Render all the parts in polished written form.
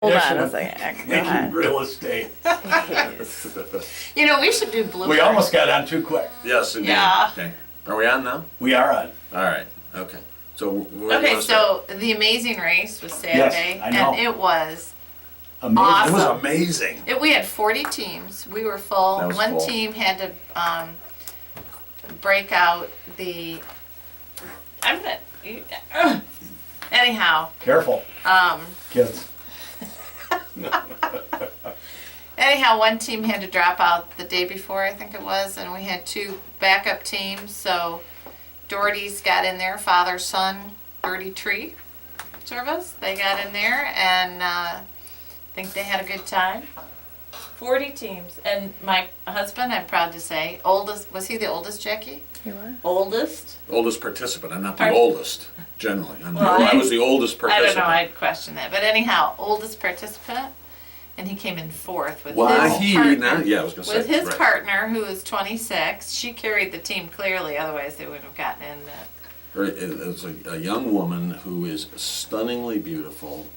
Hold on a second. Go in ahead. real estate. Jeez. You know, we should do bloopers. We almost got on too quick. Yes, indeed. Yeah. Okay. Are we on now? We are on. All right. Okay. So where do you Okay, wanna start? so the Amazing Race was Saturday, I know. and it was. Amazing. Awesome. It was amazing. We had 40 teams. We were full. That was One full. team had to break out the. I'm gonna. Anyhow, Careful, kids. one team had to drop out the day before, I think it was, and we had two backup teams. So Doherty's got in there, father son Doherty Tree Service. They got in there, and I think they had a good time. 40 teams, and my husband, I'm proud to say, oldest. Was he the oldest, Jackie? You what? Oldest. Oldest participant. I'm not the Pardon? oldest, generally. Well, I was the oldest I participant. don't know. I'd question that, but anyhow, oldest participant, and he came in fourth with Why his he partner. not? Yeah, I was gonna say. With his right. partner, who is 26, she carried the team clearly. Otherwise, they would have gotten in. It's a young woman who is stunningly beautiful,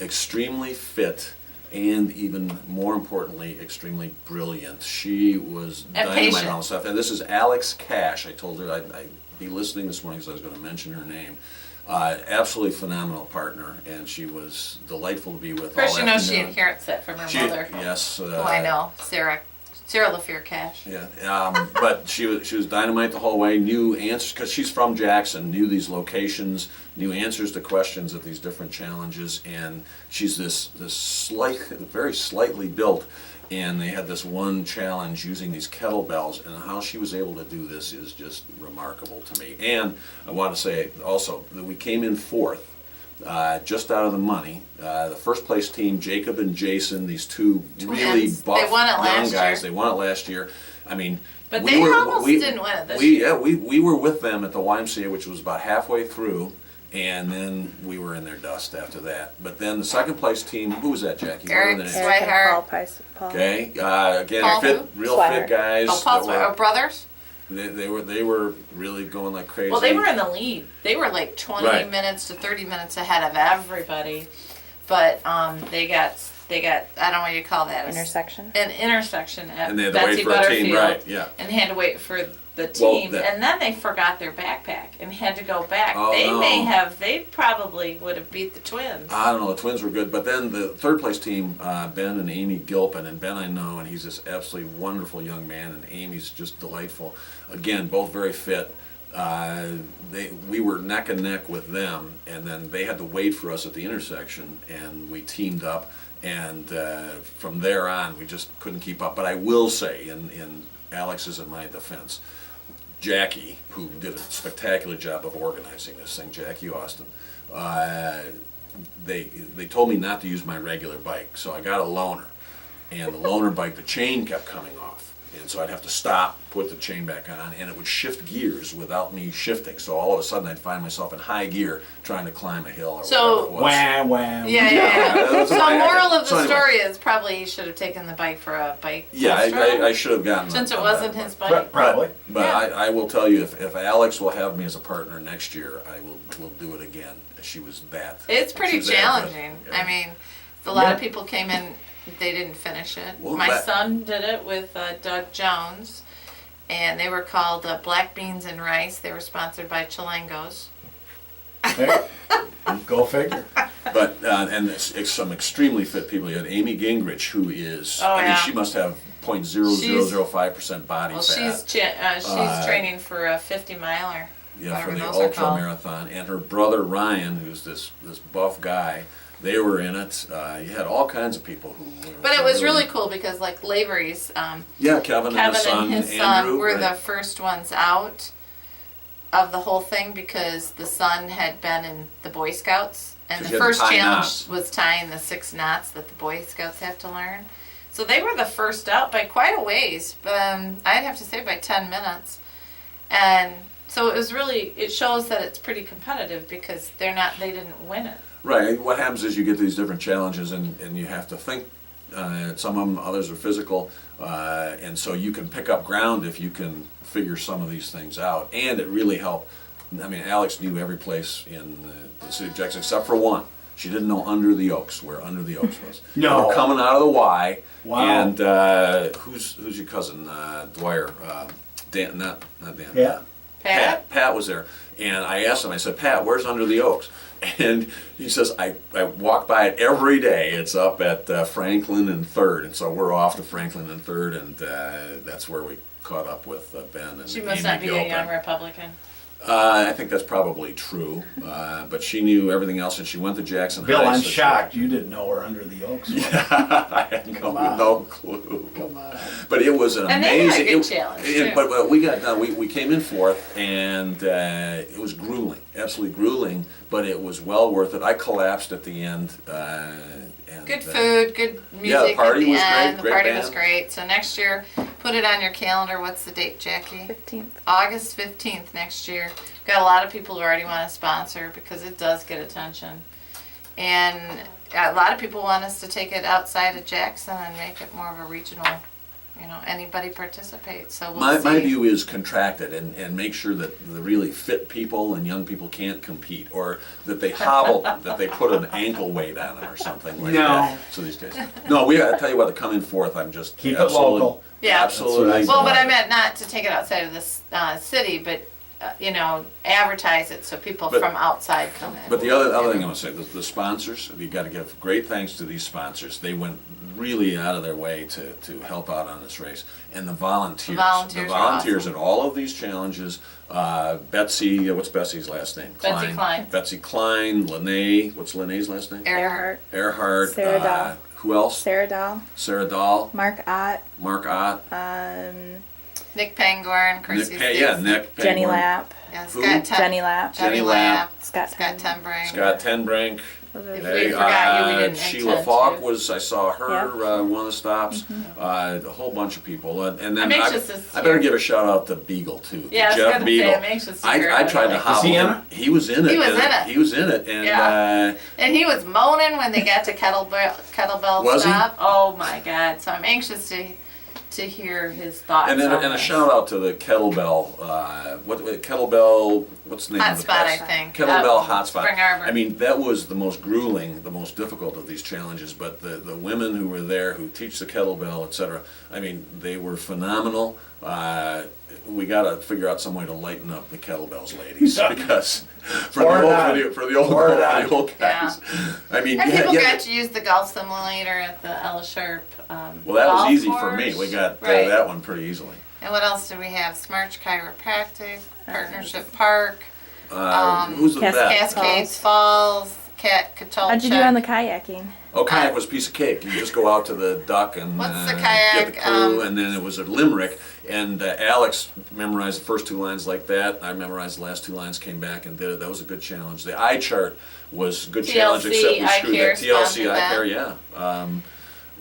extremely fit, and even more importantly, extremely brilliant. She was And dynamite patient. on all stuff. And this is Alex Cash. I told her I'd be listening this morning because I was going to mention her name. Absolutely phenomenal partner, and she was delightful to be with. Of course, all you know she afternoon. inherits that from her mother. Yes. Oh, I know, Sarah LaFear Cash. Yeah, but she was dynamite the whole way. Knew answers because she's from Jackson. Knew these locations. Knew answers to questions at these different challenges. And she's this very slightly built. And they had this one challenge using these kettlebells, and how she was able to do this is just remarkable to me. And I want to say also that we came in fourth. Just out of the money. The first place team, Jacob and Jason, these two really Twins. buff They won it young last guys. year. They won it last year. I mean, But they almost didn't win it this year. Yeah, we were with them at the YMCA, which was about halfway through, and then we were in their dust after that. But then the second place team, who was that, Jackie? What are Eric the names? Swihart. Eric and Paul Price. Paul. Okay, again, Paul fit, who? real Swihart. fit guys. Oh, Paul that were- brothers? They were really going like crazy. Well, they were in the lead. They were like 20 Right. minutes to 30 minutes ahead of everybody. But they got I don't know what you call that. Intersection. An intersection at And they had to Betsy wait for a Butterfield. team, right? Yeah. And they had to wait for the Well, team. And then they forgot their backpack and had to go back. Oh, They probably would have beat the twins. I don't know, the Twins were good, but then the third place team, Ben and Amy Gilpin, and Ben I know, and he's this absolutely wonderful young man, and Amy's just delightful. Again, both very fit. We were neck and neck with them, and then they had to wait for us at the intersection, and we teamed up, and from there on, we just couldn't keep up. But I will say, in Alex's and my defense, Jackie, who did a spectacular job of organizing this thing, Jackie Austin, they told me not to use my regular bike, so I got a loaner. And the loaner bike, the chain kept coming off. And so I'd have to stop, put the chain back on, and it would shift gears without me shifting. So all of a sudden I'd find myself in high gear trying to climb a hill or So- whatever it was. Wham, wham. Yeah. So moral of So the anyway. story is probably you should have taken the bike for a bike Yeah, test ride, I should have gotten since a it wasn't better his bike. bike. Probably. But Yeah. I will tell you, if Alex will have me as a partner next year, I will do it again. She was that. It's pretty she was that challenging. good. Yeah. I mean, a lot of Yeah. people came in, they didn't finish it. Well, My that- son did it with Doug Jones, and they were called Black Beans and Rice. They were sponsored by Chilangos. Hey, go figure. But and it's some extremely fit people. You had Amy Gingrich, who is, Oh, I mean, yeah. she must have 0.0005% body Well, fat. she's training for a 50-miler. Yeah, for whatever the those are ultra called. marathon. And her brother Ryan, who's this buff guy, they were in it. You had all kinds of people who were. But it was really cool because, like, Lavery's, Yeah, Kevin and his son, Andrew, were right. the first ones out of the whole thing because the son had been in the Boy Scouts. And 'Cause the you had to first tie challenge knots. was tying the 6 knots that the Boy Scouts have to learn. So they were the first out by quite a ways, but I'd have to say by 10 minutes. And so it was really, it shows that it's pretty competitive because they didn't win it. Right. What happens is you get these different challenges, and you have to think. Some of them, others are physical, and so you can pick up ground if you can figure some of these things out. And it really helped. I mean, Alex knew every place in the city of Jackson except for one. She didn't know Under the Oaks, where Under the Oaks was. No. They were coming out of the Y. Wow. And who's your cousin? Dwyer. Dan, not Dan. Yeah. Pat? Pat was there. And I asked him, I said, Pat, where's Under the Oaks? And he says, I walk by it every day. It's up at Franklin and 3rd. And so we're off to Franklin and 3rd, and that's where we caught up with Ben and She must Amy not be a Gilpin. young Republican. I think that's probably true. But she knew everything else, and she went to Jackson Bill, High. I'm so she- shocked you didn't know where Under the Oaks was. I had Come on. no clue. Come on. But it was an And they had a amazing. good challenge, too. But we got done. We came in 4th, and it was grueling, absolutely grueling. But it was well worth it. I collapsed at the end. And, Good food, good music yeah, the party at the was great, end. The great party band. was great. So next year, put it on your calendar. What's the date, Jackie? 15th. August 15th next year. Got a lot of people who already want to sponsor because it does get attention. And a lot of people want us to take it outside of Jackson and make it more of a regional, anybody participate. So we'll see. My view is contract it and make sure that the really fit people and young people can't compete, or that they hobble them, that they put an ankle weight on them or something like No. that. So these guys. No, I tell you what, to come in 4th, I'm just Keep it absolutely, local. Yeah. absolutely. That's Well, but I meant not to take it outside of this city, but, advertise it so people But- from outside come in. But the other thing I want to say, the sponsors, you got to give great thanks to these sponsors. They went really out of their way to help out on this race. And the volunteers. The volunteers are at all of these challenges. Betsy, what's Betsy's last name? Betsy Klein. Betsy Klein, Lene, what's Lene's last name? Earhart. Earhart. Sarah Dahl. Who else? Sarah Dahl, Sarah Dahl, Mark Ott, Mark Ott, Nick Pangorn, Chrissy Nick, yeah, Nick Jenny Pangborn, Lapp, Yeah, Who? Scott Jenny Lapp, Jenny Lapp, Scott Scott Ten- Tenbrink. Scott Tenbrink. Those are If the- we forgot you, we didn't Sheila intend Falk to. was, I saw her, Yeah. one of the stops, a whole bunch of people. And then I'm anxious to I better hear- give a shout out to Beagle too. Yeah, I was Jeff gonna Beagle. say, I'm anxious to hear I about tried it. to hobble he in him. He was in it. He was and in it. He was in it. And Yeah. And he was moaning when they got to kettlebell Was he? stop. Oh my God! So I'm anxious to hear his thoughts. and on a this. shout out to the kettlebell. Kettlebell? What's the name of the Hotspot, place? I think. Kettlebell Up Hotspot. Spring Arbor. I mean, that was the most grueling, the most difficult of these challenges. But the women who were there, who teach the kettlebell, etc. I mean, they were phenomenal. We got to figure out some way to lighten up the kettlebells, ladies, because for Pour it the on. old Pour it on. guys. I mean, And people yeah, got to use the golf simulator at the Ella Sharp. well, that was golf easy for me. course. We got Right. that one pretty easily. And what else do we have? Smarch Chiropractic, Partnership Park, Who's the Cascades. best? Cascades Falls, Catulcha. How'd you do on the kayaking? Oh, kayak was a piece of cake. You just go out to the dock and What's the get the kayak, crew, and then it was a limerick. And Alex memorized the first 2 lines like that. I memorized the last 2 lines, came back and did it. That was a good challenge. The eye chart was a good challenge, TLC except we Eye screwed Care that. TLC sponsored Eye that. Care, yeah.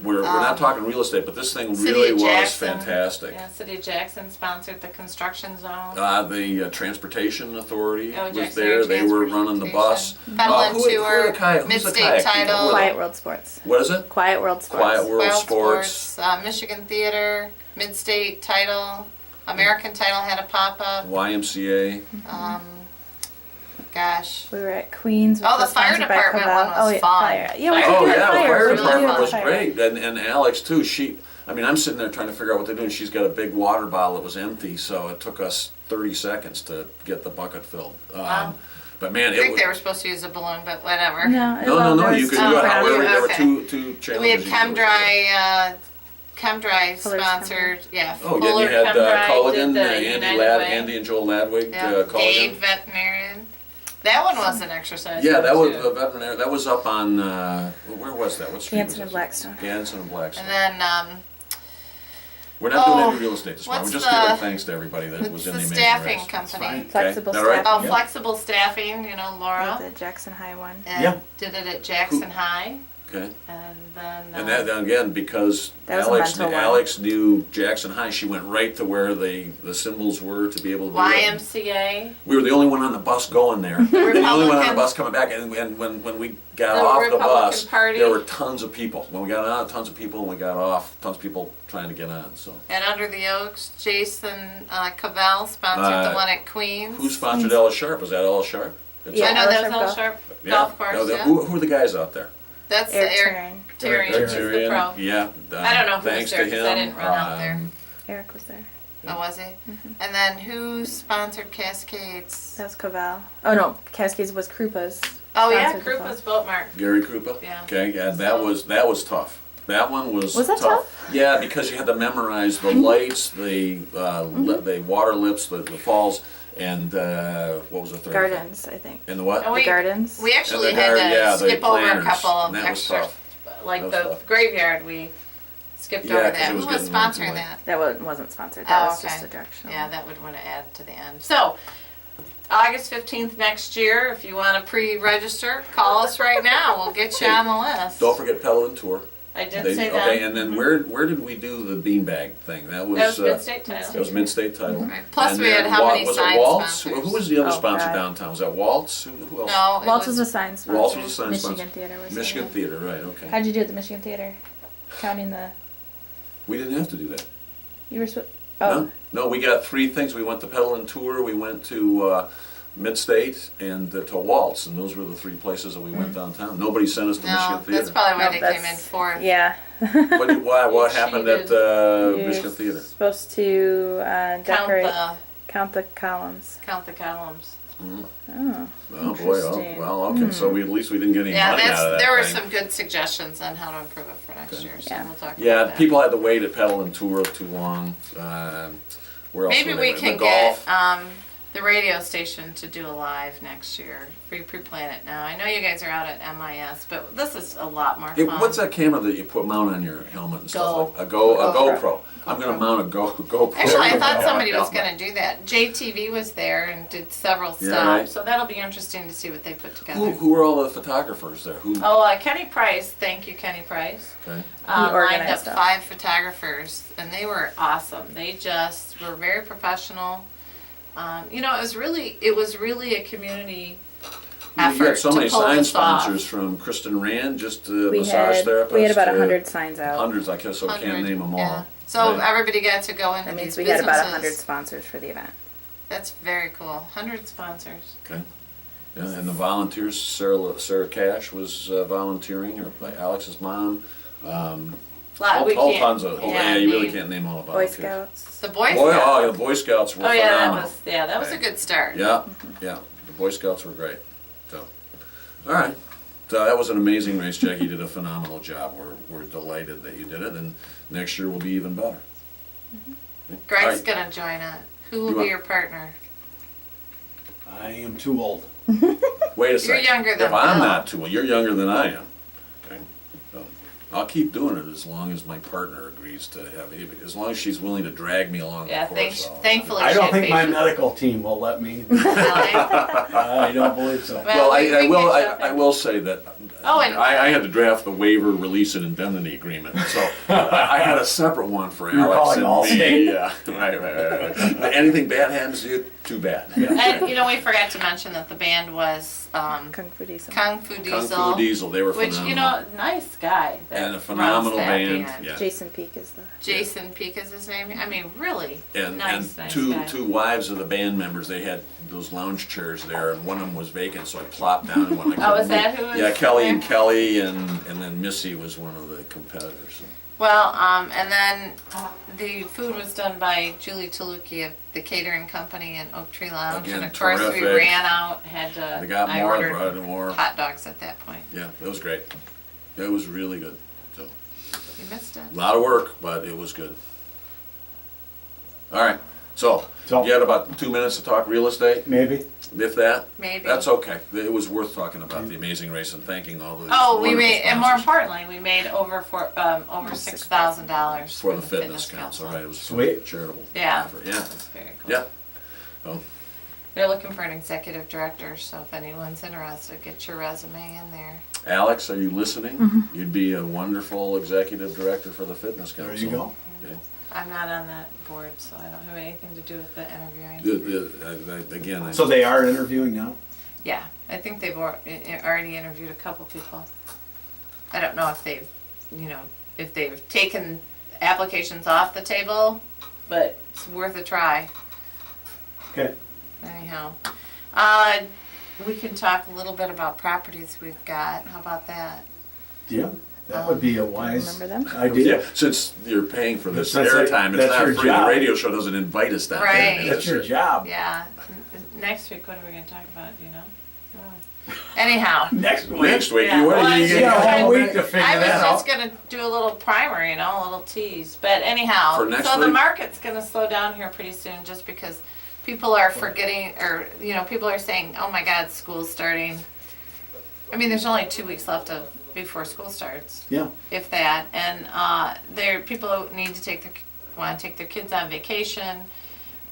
We're not talking real estate, but this thing City really of was Jackson. fantastic. Yeah, City of Jackson sponsored the construction zone. The Transportation Authority Oh, was Jackson there. Area They were running the bus. Transportation. Pedal and who are Tour, the kayak- who's the Mid-State kayak people? Title. Quiet World Sports. What is it? Quiet World Sports. Quiet World Wild Sports. Michigan Theater, Mid-State Title, American Title had a pop-up. YMCA. Gosh. We were at Queens. Which Oh, the was fire sponsored by department Covell. one was oh, yeah, fun. Fire. Yeah, we Fire- could Oh do yeah, the the fire. fire We'll do department the was fire. great, and Alex too. I'm sitting there trying to figure out what they're doing. She's got a big water bottle that was empty, so it took us 30 seconds to get the bucket filled. But man, I it think was. they were supposed to use a balloon, but whatever. No, No, there you was could two do it crowds. however. There were Okay. two challenges. We had you could do. Chemdry Colors sponsored, yeah. Oh, yeah, you Fuller had Chemdry Culligan, did the Andy United Way. Andy and Joel Ladwig, Yeah. Dade Culligan. Veterinarian. That one was an exercise. Yeah, that one, was too. a veterinary. That was up on where was that? What street? Jansen was and that? Blackstone. Jansen and Blackstone. And then We're not doing oh, any real estate this morning. We're what's just the- giving thanks to everybody that what's was in the the amazing staffing race. company? Okay. Flexible Is that right? staffing. oh, flexible staffing, Laura. The Jackson High one. And Yeah. did it at Jackson High. Okay. And then And that again, because That was a Alex mental one. Alex knew Jackson High, she went right to where the symbols were to be able to do it. YMCA. We were the only one on the bus going there. And the only one on the Republican- bus coming back. And when we got The off the Republican bus, Party. there were tons of people. When we got on, tons of people. When we got off, tons of people trying to get on. So And Under the Oaks, Jason Cavell sponsored the one at Queens. who sponsored Ella Sharp? Was that Ella Sharp? It's Yeah. I know Ella that was Sharp Ella Golf. Sharp. Yeah. Golf course, Oh, yeah. Who are the guys out there? That's Eric Aaron Terran. Terry, he's the Tyrion, pro. yeah. I don't know who thanks was there to 'cause him. I didn't run out there. Eric was there. Oh, was he? And then who sponsored Cascades? That was Cavell. Oh no, Cascades was Krupa's. Oh yeah, Sponsored the Krupa's Boat Mart. Gary Krupa? Yeah. Okay, yeah, So- that was tough. That one was Was that tough? Yeah, because you had to memorize the lights, the the water lips, the falls, and what was the third? thing? Gardens, I think. And the what? And The gardens. We actually And the had to yeah, the skip over a planners, couple of and that was extra, tough. like That the was tough. graveyard. We skipped Yeah, over 'cause that. it was Who was getting way too sponsoring late. that? That wasn't sponsored. That Oh, was just okay. a directional. Yeah, that would want to add to the end. So, August 15th next year, if you want to pre-register, call us right now. We'll get you on the list. Don't forget Petalin Tour. I did They- say that. Mm-hmm. okay, and then where did we do the beanbag thing? That was That was mid-state title. That was mid-state title. Right. Plus And we had then how many was it sign Waltz? sponsors? Who was the other Oh, sponsor God. downtown? Was that Waltz? Who else? No, it Waltz was, was a sign sponsor. Waltz was a sign Michigan sponsor. Theater was Michigan there. Theater, right? Okay. How'd you do at the Michigan Theater? Counting the. We didn't have to do that. You were. Oh. No, we got three things. We went to Petalin Tour. We went to Mid-State and to Waltz, and those were the three places that we went downtown. Nobody sent us to no, Michigan Theater. that's probably why No, they that's- came in fourth. Yeah. What You happened at You're Michigan Theater? supposed to decorate. Count Count the columns. the columns. Oh. Oh boy! Oh, Interesting. well, okay. So at least we didn't get any Yeah, money out of that there were thing. some good suggestions on how to improve it for next Okay. year. So Yeah. we'll talk Yeah, about that. people had to wait at Petalin Tour too long. Where else Maybe were they? we The can golf. get the radio station to do a live next year. We pre-plan it now. I know you guys are out at MIS, but this is a lot more fun. What's that camera that you mount on your helmet and stuff Go. like? A GoPro. GoPro. I'm gonna mount a GoPro. Actually, I thought on somebody my was helmet. going to do that. JTV was there and did several stops, Yeah, right. so that'll be interesting to see what they put together. Who are all the photographers there? Who? Oh, Kenny Price. Thank you, Kenny Price. Okay. Lined up organized stuff. 5 photographers, and they were awesome. They just were very professional. You know, it was really a community effort You got so to many pull sign this off. sponsors from Kristen Rand, just We massage had therapists. about to 100 signs out. Hundreds, I guess, so I can't 100, name them all. yeah. So Right. everybody got to go into That means these we had about businesses. 100 sponsors for the event. That's very cool. 100 sponsors. Okay. Yeah, and the volunteers, Sarah Cash was volunteering, or by Alex's mom. Whole tons of, you really can't name all the Boy volunteers. Scouts. The Boy Boy, Scouts. oh, yeah, the Boy Scouts were Oh yeah, phenomenal. that was a good start. Yeah, yeah, the Boy Scouts were great. So, all right. So that was an amazing race, Jack. You did a phenomenal job. We're delighted that you did it, and next year will be even better. Greg's All right. gonna join it. Who You will be want- your partner? I am too old. Wait a second. younger than If I'm Bill. not too, well, you're younger than I am. Okay. So I'll keep doing it as long as my partner agrees to have it. As long as she's willing to drag me along Yeah, the course. thankfully I she don't had think my patience. medical team will let me. Really? I don't believe so. Well, we I can will. get you up I there. will say that. Oh, and- I had to draft the waiver, release, and indemnity agreement. So I had a separate one for You were Alex calling and me. Allstate. Yeah, right. Anything bad happens to you, too bad. And you know, we forgot to mention that the band was Kung Fu Diesel. Kung Fu Kung Diesel, Fu Diesel, they were which phenomenal. you know, nice guy. that And a runs phenomenal that band. Yeah. Jason Peak is the. Jason Peak is his name. I mean, really And, nice two guy. wives of the band members, they had those lounge chairs there, and one of them was vacant, so I plopped down and went. Oh, is that who was Yeah, Kelly there? and Kelly, and then Missy was one of the competitors. Well, and then the food was done by Julie Taluki of the catering company in Oak Tree Lounge, Again, and of course we terrific. got to. They got I more, ordered brought more. hot dogs at that point. Yeah, it was great. It was really good. So You missed it. a lot of work, but it was good. All right, so So- you had about 2 minutes to talk real estate, Maybe. if that. Maybe. That's okay. It was worth talking about the Amazing Race and thanking all the. Oh, we wonderful made, and more sponsors importantly, we made over $6,000 for the fitness council, right? It was Sweet. a charitable Yeah. effort. Yeah, It's very cool. yeah. Oh, They're looking for an executive director, so if anyone's interested, get your resume in there. Alex, are you listening? Mm-hmm. You'd be a wonderful executive director for the fitness council. There you go. Okay. I'm not on that board, so I don't have anything to do with the interviewing. Again, So they are interviewing now? Yeah, I think they've already interviewed a couple people. I don't know if they've, if they've taken applications off the table, but it's worth a try. Okay. Anyhow, we can talk a little bit about properties we've got. How about that? Yeah, that would be a wise Remember them? Yeah, idea. since you're paying for this That's like- airtime, it's that's not your free. The job. radio show doesn't invite us down. Right. there. That's your job. Yeah. Next week, what are we gonna talk about, do you know? Anyhow. Next week. Next week, Yeah, what well, are you I You Yeah, got a gonna whole week to figure I was that just out. gonna do a little primer, a little tease. But anyhow, For next so the week? market's gonna slow down here pretty soon just because people are forgetting, or, people are saying, oh my God, school's starting. I mean, there's only 2 weeks left before school starts, Yeah, if that. And people need to want to take their kids on vacation,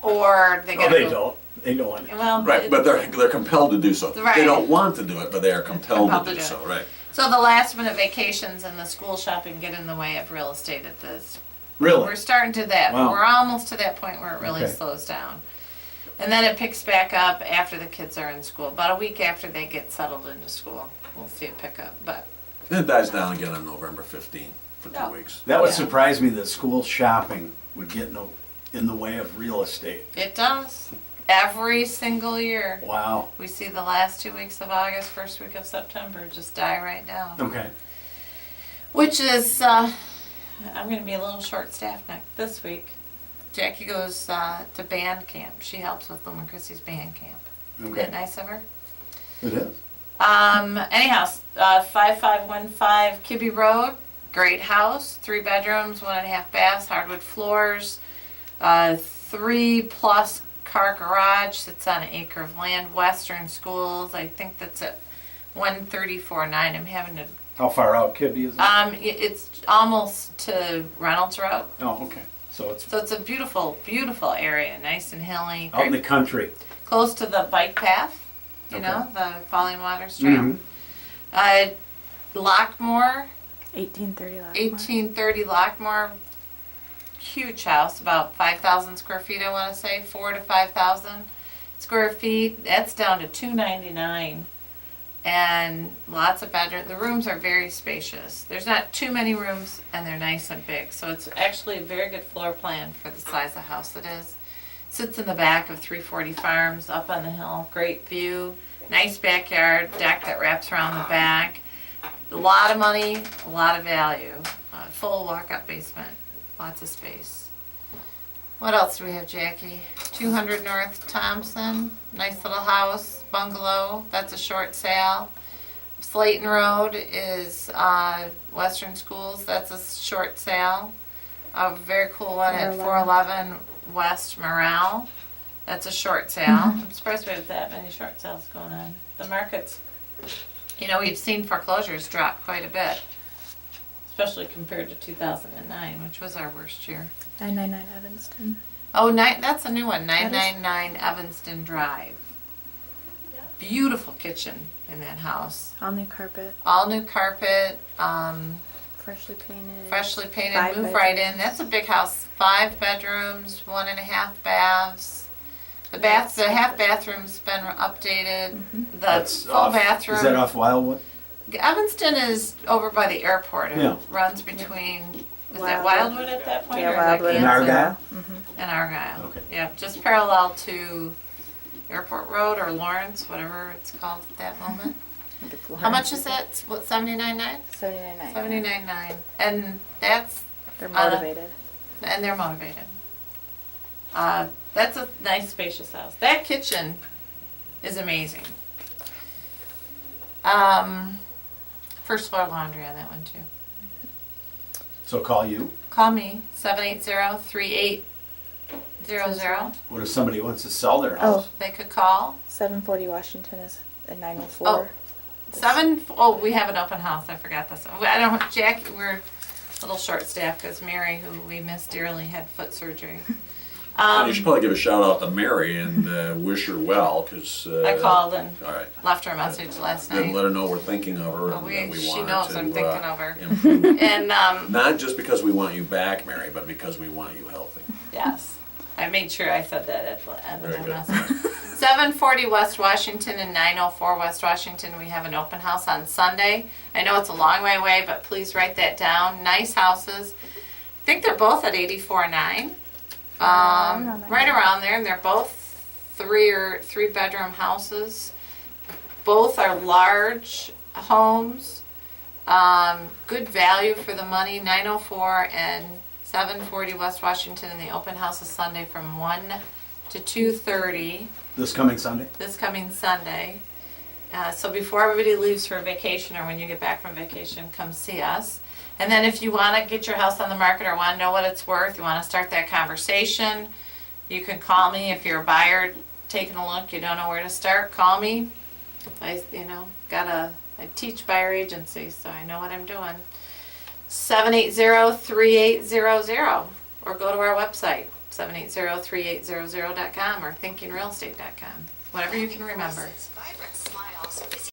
or they no, gotta they go. don't. They don't. Well, Right, but they're compelled to do so. Right. They don't want to do it, but they are compelled Compelled to to do do so, it. right. So the last minute vacations and the school shopping get in the way of real estate at this. Really? We're starting to that. Wow. We're almost to that point where it really Okay. slows down. And then it picks back up after the kids are in school. About a week after they get settled into school, we'll see it pick up. But Then it dies down again on November 15th for 2 Yeah. weeks. That would Yeah. surprise me that school shopping would get in the way of real estate. it does. Every single year. Wow. We see the last 2 weeks of August, first week of September just die right down. Okay. Which is, I'm going to be a little short-staffed this week. Jackie goes to band camp. She helps with Lumen Christie's band camp. Isn't that Okay. nice of her? It is. Anyhow, 5515 Kibbe Road, great house, 3 bedrooms, 1.5 baths, hardwood floors, 3+ car garage, sits on an acre of land, Western Schools. I think that's at 134.9. I'm having to. How far out Kibbe is it? It's almost to Reynolds Road, Oh, okay. So it's so it's a beautiful, beautiful area, nice and hilly, out in the great, country. close to the bike path. You Okay. know, the Falling Waters Trail. Mhm. Lockmore, 1830 Lockmore. 1830 Lockmore, huge house, about 5,000 square feet, I want to say, 4,000 to 5,000 square feet. That's down to $299, and lots of bedrooms. The rooms are very spacious. There's not too many rooms, and they're nice and big. So it's actually a very good floor plan for the size of house it is. Sits in the back of 340 Farms, up on the hill. Great view, nice backyard, deck that wraps around the back. A lot of money, a lot of value. Full walk-up basement, lots of space. What else do we have, Jackie? 200 North Thompson, nice little house, bungalow. That's a short sale. Slayton Road is Western Schools. That's a short sale. A very cool one at 411 West Morale. That's a short sale. I'm surprised we have that many short sales going on. The market's, we've seen foreclosures drop quite a bit, especially compared to 2009, which was our worst year. 999 Evanston. Oh, that's a new one, That is- 999 Evanston Drive. Beautiful kitchen in that house. All new carpet. All new carpet, Freshly painted. freshly painted, 5 move right in. bedrooms. That's a big house, 5 bedrooms, 1.5 baths. The half bathroom's been updated. The That's full off. bathroom. Is that off Wildwood? Evanston is over by the airport. It Yeah. runs between, is that Wildwood. Wildwood at that point? Yeah, or is that Wildwood And Kansas? Argyle? And Argyle. Okay. Yeah, just parallel to Airport Road or Lawrence, whatever it's called at that moment. I think it's How much Lawrence. is that? What, 79.9? 79.9. 79.9. And that's, They're motivated. and they're motivated. That's a nice spacious house. That kitchen is amazing. First floor laundry on that one too. So call you. Call me, 780-3800. What if somebody wants to sell their Oh. house? They could call. 740 Washington is at 904. We have an open house. I forgot this. Jackie, we're a little short staffed because Mary, who we miss dearly, had foot surgery. You should probably give a shout out to Mary and wish her well, because. I called and All right. left her a message last Then night. let her know we're thinking of her. Well, and we- that we she wanted knows to, I'm thinking of her. improve. And Not just because we want you back, Mary, but because we want you healthy. yes, I made sure I said that at the end of Very my good. message. 740 West Washington and 904 West Washington. We have an open house on Sunday. I know it's a long way away, but please write that down. Nice houses. I think they're both at 84.9. around there. Right around there, and they're both three bedroom houses. Both are large homes, good value for the money, 904 and 740 West Washington, and the open house is Sunday from 1 to 2:30 This coming Sunday? this coming Sunday. So before everybody leaves for vacation or when you get back from vacation, come see us. And then if you want to get your house on the market or want to know what it's worth, you want to start that conversation, you can call me. If you're a buyer taking a look, you don't know where to start, call me. I teach buyer agency, so I know what I'm doing. 780-3800 or go to our website, 780-3800.com or thinkingrealestate.com. Whatever you can remember. Vibrant smiles.